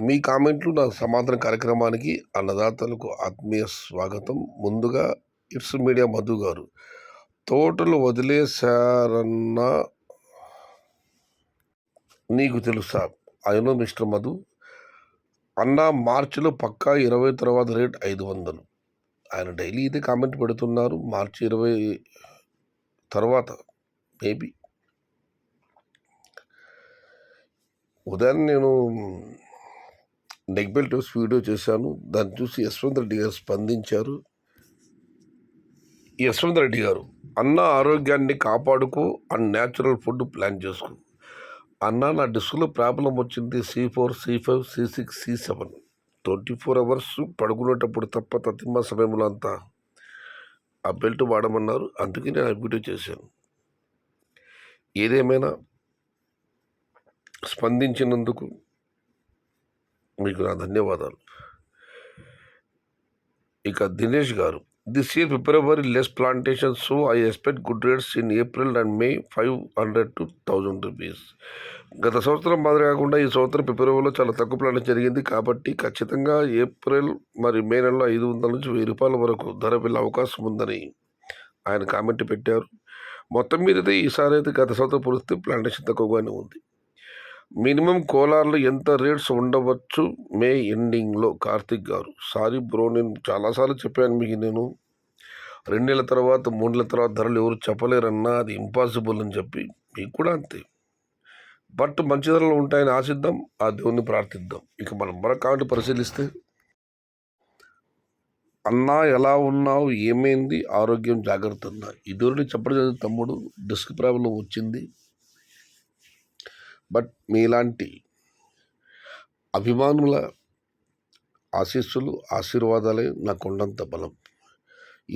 మీ కామెంట్లు నా సమాధాన కార్యక్రమానికి అన్నదాతలకు ఆత్మీయ స్వాగతం. ముందుగా ఇట్స్ మీడియా మధు గారు, తోటలు వదిలేశారన్న నీకు తెలుసా? అయినో మిస్టర్ మధు అన్న, మార్చిలో పక్కా 20 తర్వాత రేట్ 500. ఆయన డైలీ ఇదే కామెంట్ పెడుతున్నారు. మార్చి 20 తర్వాత మేబీ. ఉదయం నేను నెగ్బెల్ న్యూస్ వీడియో చేశాను. దాన్ని చూసి యశ్వంత్ రెడ్డి గారు స్పందించారు. యశ్వంత్ రెడ్డి గారు, అన్న ఆరోగ్యాన్ని కాపాడుకో అండ్ న్యాచురల్ ఫుడ్ ప్లాన్ చేసుకో. అన్న, నా డిస్క్లో ప్రాబ్లం వచ్చింది. C4, C5, C6, C7. 24 hours పడుకునేటప్పుడు తప్ప తతిమ సమయంలో అంతా ఆ బెల్ట్ వాడమన్నారు. అందుకే నేను ఆ వీడియో చేశాను. ఏదేమైనా స్పందించినందుకు మీకు నా ధన్యవాదాలు. ఇక దినేష్ గారు, this year February less plantation, so I expect good rates in April and May, 500 to 1000 rupees. గత సంవత్సరం మాదిరి కాకుండా ఈ సంవత్సరం ఫిబ్రవరిలో చాలా తక్కువ ప్లాంటేషన్ జరిగింది. కాబట్టి ఖచ్చితంగా ఏప్రిల్ మరి మే నెలలో 500 నుంచి 1000 రూపాయల వరకు ధర వెళ్ళే అవకాశం ఉందని ఆయన కామెంట్ పెట్టారు. మొత్తం మీద అయితే ఈసారి అయితే గత సంవత్సరం పోలిస్తే ప్లాంటేషన్ తక్కువగానే ఉంది. మినిమం కోలార్లో ఎంత రేట్స్ ఉండవచ్చు మే ఎండింగ్లో? కార్తిక్ గారు, సారీ బ్రో, నేను చాలాసార్లు చెప్పాను మీకు. నేను 2 నెలల తర్వాత 3 నెలల తర్వాత ధరలు ఎవరు చెప్పలేరన్నా, అది ఇంపాసిబుల్ అని చెప్పి. మీకు కూడా అంతే. బట్ మంచి ధరలు ఉంటాయని ఆశిద్దాం, ఆ దేవుణ్ణి ప్రార్థిద్దాం. ఇక మనం మరొక కామెంట్ పరిశీలిస్తే, అన్నా ఎలా ఉన్నావు, ఏమైంది, ఆరోగ్యం జాగ్రత్త అన్నా. ఇదివరకు చెప్పడం జరిగింది తమ్ముడు, డిస్క్ ప్రాబ్లం వచ్చింది. బట్ మీలాంటి అభిమానుల ఆశీస్సులు, ఆశీర్వాదాలే నాకు కొండంత బలం.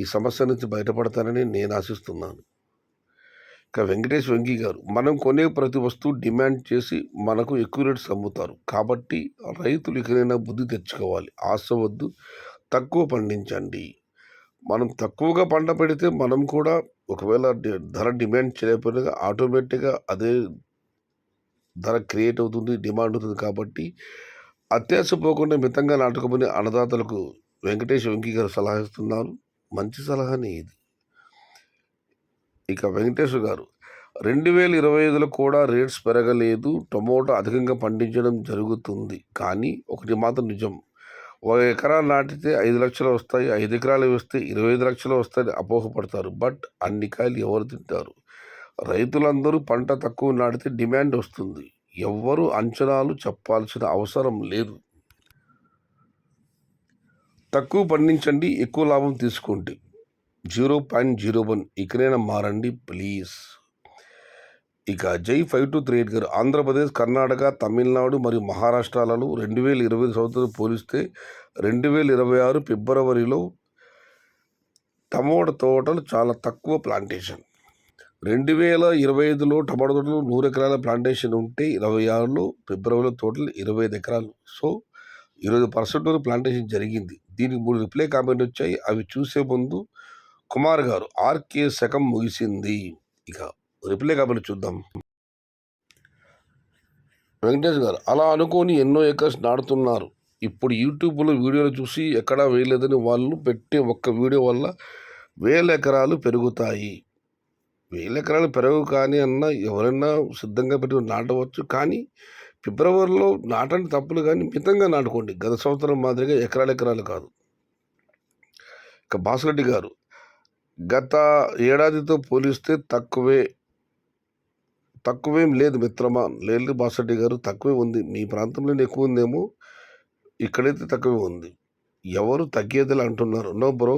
ఈ సమస్య నుంచి బయటపడతానని నేను ఆశిస్తున్నాను. ఇక వెంకీ గారు, మనం కొనే ప్రతి వస్తువు డిమాండ్ చేసి మనకు ఎక్కువ రేట్స్ అమ్ముతారు. కాబట్టి రైతులు ఇకనైనా బుద్ధి తెచ్చుకోవాలి. ఆశ వద్దు, తక్కువ పండించండి. మనం తక్కువగా పంట పెడితే మనం కూడా ఒకవేళ ధర డిమాండ్ చేయకపోయినా ఆటోమేటిక్గా అదే ధర క్రియేట్ అవుతుంది, డిమాండ్ అవుతుంది. కాబట్టి అత్యాశపోకుండా మితంగా నాటుకోమని అన్నదాతలకు వెంకీ గారు సలహా ఇస్తున్నారు. మంచి సలహానే ఇది. ఇక వెంకటేశ్వర గారు, 2025లో కూడా రేట్స్ పెరగలేదు. టమోటా అధికంగా పండించడం జరుగుతుంది. కానీ ఒకటి మాత్రం నిజం, 1 ఎకరా నాటితే 5 లక్షలు వస్తాయి, 5 ఎకరాలు వేస్తే 25 లక్షలు వస్తాయని అపోహపడతారు. బట్ అన్ని కాయలు ఎవరు తింటారు? రైతులందరూ పంట తక్కువ నాటితే డిమాండ్ వస్తుంది. ఎవ్వరూ అంచనాలు చెప్పాల్సిన అవసరం లేదు. తక్కువ పండించండి, ఎక్కువ లాభం తీసుకోండి. 0.01 ఇకనైనా మారండి ప్లీజ్. ఇక జై 5238 గారు, ఆంధ్రప్రదేశ్, కర్ణాటక, తమిళనాడు మరియు మహారాష్ట్రాలలో 2020 సంవత్సరం పోలిస్తే 2026 ఫిబ్రవరిలో టమోటా తోటలు చాలా తక్కువ ప్లాంటేషన్. 2025లో టమాటా తోటలు 100 ఎకరాల ప్లాంటేషన్ ఉంటే 26లో ఫిబ్రవరిలో తోటలు 25 ఎకరాలు. సో 20% ప్లాంటేషన్ జరిగింది. దీనికి 3 రిప్లై కామెంట్ వచ్చాయి. అవి చూసే ముందు కుమార్ గారు, ఆర్కే శకం ముగిసింది. ఇక రిప్లై కామెంట్ చూద్దాం. వెంకటేష్ గారు, అలా అనుకొని ఎన్నో ఎకర్స్ నాటుతున్నారు. ఇప్పుడు యూట్యూబ్లో వీడియోలు చూసి ఎక్కడా వేయలేదని వాళ్ళు పెట్టే ఒక్క వీడియో వల్ల 1000 ఎకరాలు పెరుగుతాయి. 1000 ఎకరాలు పెరగవు కానీ అన్న, ఎవరైనా సిద్ధంగా పెట్టి నాటవచ్చు. కానీ ఫిబ్రవరిలో నాటండి తప్పులు, కానీ మితంగా నాటుకోండి. గత సంవత్సరం మాదిరిగా ఎకరాలు కాదు. ఇక బాసిరెడ్డి గారు, గత ఏడాదితో పోలిస్తే తక్కువేం లేదు మిత్రమా. లేదు బాసిరెడ్డి గారు, తక్కువే ఉంది. మీ ప్రాంతంలోనే ఎక్కువ ఉందేమో, ఇక్కడైతే తక్కువే ఉంది. ఎవరు తగ్గేదిలా అంటున్నారు? నో బ్రో,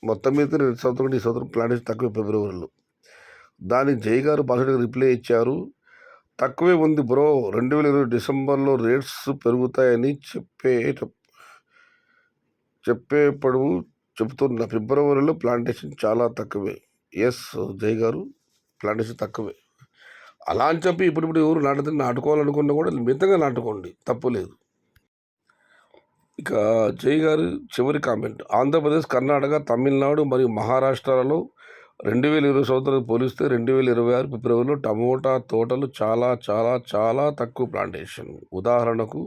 మొత్తం మీద 2 సంవత్సరం ఈ సంవత్సరం ప్లాంటేషన్ తక్కువ ఫిబ్రవరిలో. దానికి జై గారు, బాసిరెడ్డి గారు రిప్లై ఇచ్చారు, తక్కువే ఉంది బ్రో. 2020 డిసెంబర్లో రేట్స్ పెరుగుతాయని చెప్పేప్పుడు చెబుతున్న ఫిబ్రవరిలో ప్లాంటేషన్ చాలా తక్కువే. ఎస్ జై గారు, ప్లాంటేషన్ తక్కువే. అలా అని చెప్పి ఇప్పుడు ఎవరు నాటుకోవాలనుకున్నా కూడా మితంగా నాటుకోండి, తప్పు లేదు. ఇక జై గారు చివరి కామెంట్, ఆంధ్రప్రదేశ్, కర్ణాటక, తమిళనాడు మరియు మహారాష్ట్రలలో 2020 సంవత్సరం పోలిస్తే 2026 ఫిబ్రవరిలో టమోటా తోటలు చాలా చాలా చాలా తక్కువ ప్లాంటేషన్. ఉదాహరణకు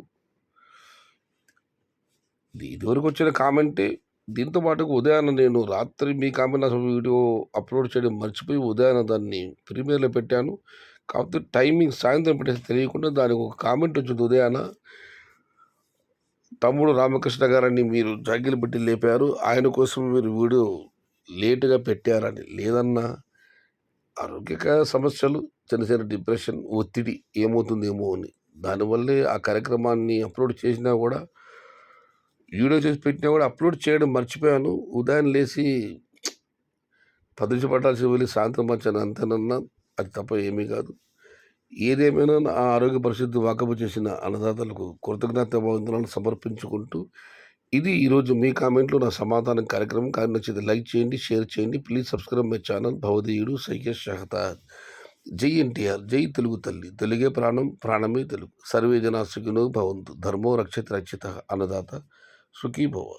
ఇదివరకు వచ్చిన కామెంటే. దీంతో పాటుగా ఉదయాన నేను రాత్రి మీ కామెంట్ అసలు వీడియో అప్లోడ్ చేయడం మర్చిపోయి ఉదయాన దాన్ని ప్రీమియర్‌లో పెట్టాను. కాకపోతే టైమింగ్ సాయంత్రం పెట్టేసి తెలియకుండా దానికి ఒక కామెంట్ వచ్చింది ఉదయాన. తమ్ముడు రామకృష్ణ గారని మీరు జాగిలు పెట్టి లేపారు. ఆయన కోసం మీరు వీడియో లేట్‌గా పెట్టారని. లేదన్నా ఆరోగ్యకర సమస్యలు, చిన్న చిన్న డిప్రెషన్, ఒత్తిడి ఏమవుతుందేమో అని. దానివల్లే ఆ కార్యక్రమాన్ని అప్లోడ్ చేసినా గూడా వీడియో చేసి పెట్టినా గూడా అప్లోడ్ చేయడం మర్చిపోయాను. ఉదయం లేసి పట్టాల్సి వెళ్ళి సాయంత్రం వచ్చాను అంతేనన్నా. అది తప్ప ఏమీ కాదు. ఏదేమైనా నా ఆరోగ్య పరిస్థితి వాకబు చేసిన అన్నదాతలకు కృతజ్ఞతావందనాలు సమర్పించుకుంటూ, ఇది ఈరోజు మీ కామెంట్‌లో నా సమాధానం కార్యక్రమం. కానీ నచ్చితే లైక్ చేయండి, షేర్ చేయండి. ప్లీజ్ సబ్స్క్రైబ్ మై ఛానల్ భవదీయుడు సైకేష్ షహతార్. జై ఎన్టీఆర్, జై తెలుగు తల్లి. తెలుగే ప్రాణం, ప్రాణమే తెలుగు. సర్వే జనా సుఖినో భవంతు. ధర్మో రక్షిత రక్షితః. అన్నదాత సుఖీ భవ.